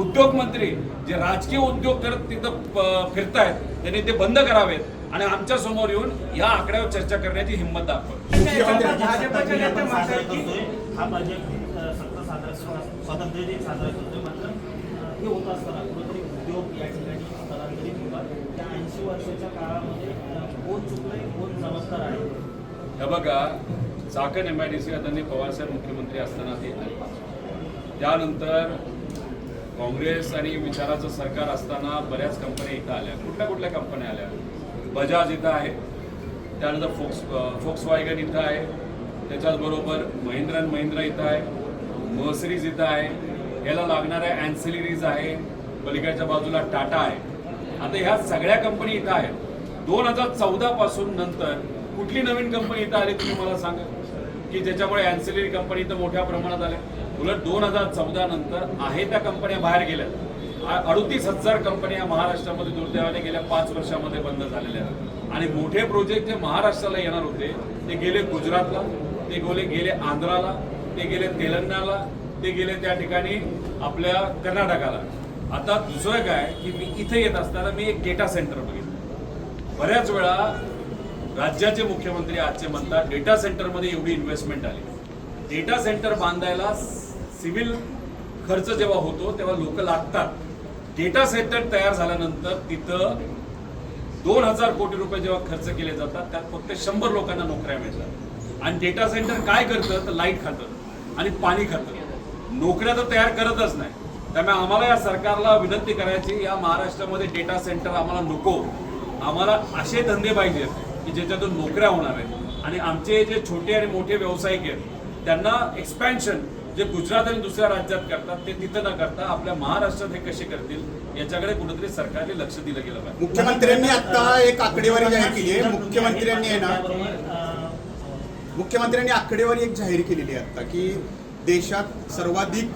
उद्योग मंत्री जे राजकीय उद्योग करत तिथं फिरतायत त्यांनी ते बंद करावेत आणि आमच्या समोर येऊन या आकड्यावर चर्चा करण्याची हिंमत दाखवा। हा बजेट सत्ता स्वातंत्र्य दिन साजरा करतोय, मात्र हे होत असताना कुठेतरी उद्योग या ठिकाणी स्थलांतरित होतात। त्या 80 वर्षाच्या काळामध्ये कोण चुकलंय, कोण जबाबदार आहे? हे बघा, चाकण MIDC आदरणीय पवारसाहेब मुख्यमंत्री असताना ते आले, त्यानंतर काँग्रेस आणि विचाराचं सरकार असताना बऱ्याच कंपन्या इथं आल्या। कुठल्या कंपन्या आल्या? बजाज इथं आहे, त्यानंतर फोक्सवॅगन इथं आहे, त्याच्याचबरोबर महिंद्रा अँड महिंद्रा इथं आहे, मर्सिडीज इथं आहे, याला लागणाऱ्या ॲन्सिलरीज आहे, पलीकडच्या बाजूला टाटा आहे। आता ह्या सगळ्या कंपनी इथं आहेत। 2014 पासून नंतर कुठली नवीन कंपनी इथं आली तुम्ही मला सांगा की ज्याच्यामुळे ॲन्सिलरी कंपनी इथं मोठ्या प्रमाणात आल्या? उलट 2014 नंतर आहे त्या कंपन्या बाहेर गेल्या। 38,000 कंपन्या महाराष्ट्रामध्ये दुर्दैवाने गेल्या 5 वर्षामध्ये बंद झालेल्या आहेत आणि मोठे प्रोजेक्ट जे महाराष्ट्राला येणार होते ते गेले गुजरातला, ते गेले आंध्राला, ते गेले तेलंगणाला, ते गेले त्या ठिकाणी आपल्या कर्नाटकाला। आता दुसरं काय की मी इथे येत असताना मी एक डेटा सेंटर बघितलं। बऱ्याच वेळा राज्याचे मुख्यमंत्री आजचे म्हणतात डेटा सेंटरमध्ये एवढी इन्व्हेस्टमेंट आली। डेटा सेंटर बांधायला सिव्हिल खर्च जेव्हा होतो तेव्हा लोक लागतात। डेटा सेंटर तयार झाल्यानंतर तिथं 2000 कोटी रुपये जेव्हा खर्च केले जातात त्यात फक्त 100 लोकांना नोकऱ्या मिळतात। आणि डेटा सेंटर काय करतं तर लाईट खातं आणि पाणी खातं, नोकऱ्या तर तयार करतच नाही। त्यामुळे आम्हाला या सरकारला विनंती करायची, या महाराष्ट्रामध्ये डेटा सेंटर आम्हाला नको, आम्हाला असे धंदे पाहिजेत की ज्याच्यातून नोकऱ्या होणार आहेत आणि आमचे जे छोटे आणि मोठे व्यावसायिक आहेत त्यांना एक्सपॅन्शन जे गुजरात आणि दुसऱ्या राज्यात करतात ते तिथं न करता आपल्या महाराष्ट्रात हे कसे करतील याच्याकडे कुठेतरी सरकारने लक्ष दिलं गेलं पाहिजे। मुख्यमंत्र्यांनी आता एक आकडेवारी जाहीर केली आहे। मुख्यमंत्र्यांनी आकडेवारी एक जाहीर केलेली आहे आता की देशात सर्वाधिक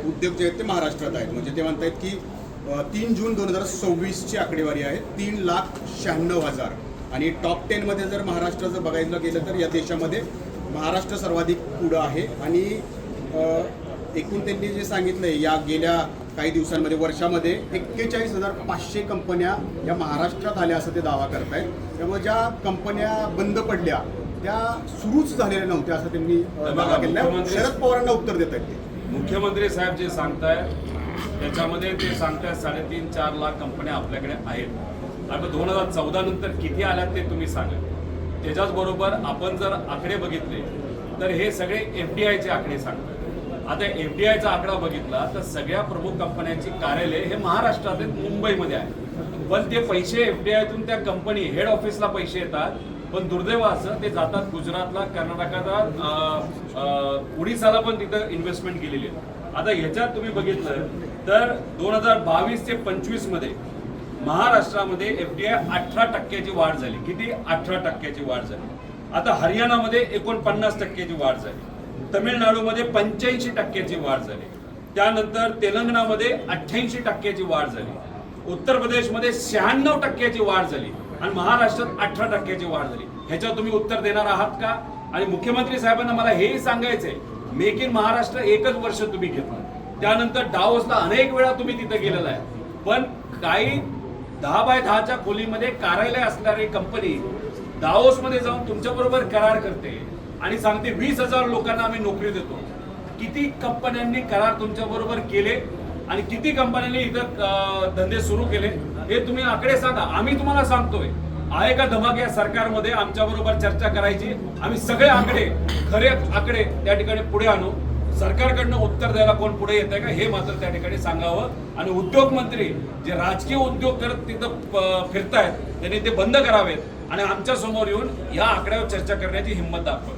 उद्योग जे आहेत ते महाराष्ट्रात आहेत। म्हणजे ते म्हणतात की 3 जून 2026 ची आकडेवारी आहे 3,96,000 आणि टॉप 10 मध्ये जर महाराष्ट्राचं बघायला गेलं तर या देशामध्ये महाराष्ट्र सर्वाधिक पुढं आहे। आणि एकूण त्यांनी जे सांगितलंय या गेल्या काही दिवसांमध्ये वर्षामध्ये 41,500 कंपन्या या महाराष्ट्रात आल्या असं ते दावा करतायत। त्यामुळे ज्या कंपन्या बंद पडल्या त्या सुरूच झालेल्या नव्हत्या असं त्यांनी दावा केला। शरद पवारांना उत्तर देत आहेत ते मुख्यमंत्री साहेब जे सांगतायत त्याच्यामध्ये ते सांगतायत 3.5-4 लाख कंपन्या आपल्याकडे आहेत। आता 2014 नंतर किती आल्यात ते तुम्ही सांगा। त्याच्याच बरोबर आपण जर आकडे बघितले तर हे सगळे FDIचे आकडे सांगतात। आता FDIचा आकडा बघितला तर सगळ्या प्रमुख कंपन्यांची कार्यालय हे महाराष्ट्रात मुंबईमध्ये आहे, पण ते पैसे FDIतून त्या कंपनी हेड ऑफिसला पैसे येतात, पण दुर्दैव असं ते जातात गुजरातला, कर्नाटकाला, उडीसाला पण तिथं इन्व्हेस्टमेंट केलेली आहे। आता ह्याच्यात तुम्ही बघितलं तर 2022 ते 25 मध्ये महाराष्ट्रामध्ये FDI 18% वाढ झाली। किती? 18% वाढ झाली। आता हरियाणामध्ये 49% वाढ झाली, तमिळनाडूमध्ये 85% वाढ झाली, त्यानंतर तेलंगणामध्ये 88% वाढ झाली, उत्तर प्रदेशमध्ये 96% वाढ झाली आणि महाराष्ट्रात 18% वाढ झाली। ह्याच्यावर तुम्ही उत्तर देणार आहात का? आणि मुख्यमंत्री साहेबांना मला हेही सांगायचंय, मेक इन महाराष्ट्र एकच वर्ष तुम्ही घेतलं, त्यानंतर डावोसला अनेक वेळा तुम्ही तिथे गेलेला आहे, पण काही 10 बाय 10च्या खोलीमध्ये कार्यालय असणारी कंपनी दाओसमध्ये जाऊन तुमच्याबरोबर करार करते आणि सांगते 20,000 लोकांना आम्ही नोकरी देतो। किती कंपन्यांनी करार तुमच्याबरोबर केले आणि किती कंपन्यांनी इथं धंदे सुरू केले हे तुम्ही आकडे सांगा। आम्ही तुम्हाला सांगतोय, आहे का धमाक या सरकारमध्ये आमच्याबरोबर चर्चा करायची? आम्ही सगळे आकडे, खरे आकडे त्या ठिकाणी पुढे आणू। सरकारकडनं उत्तर द्यायला कोण पुढे येत आहे का हे मात्र त्या ठिकाणी सांगावं। आणि उद्योग मंत्री जे राजकीय उद्योग करत तिथं फिरतायत त्यांनी ते बंद करावेत आणि आमच्या समोर येऊन या आकड्यावर चर्चा करण्याची हिंमत दाखवा।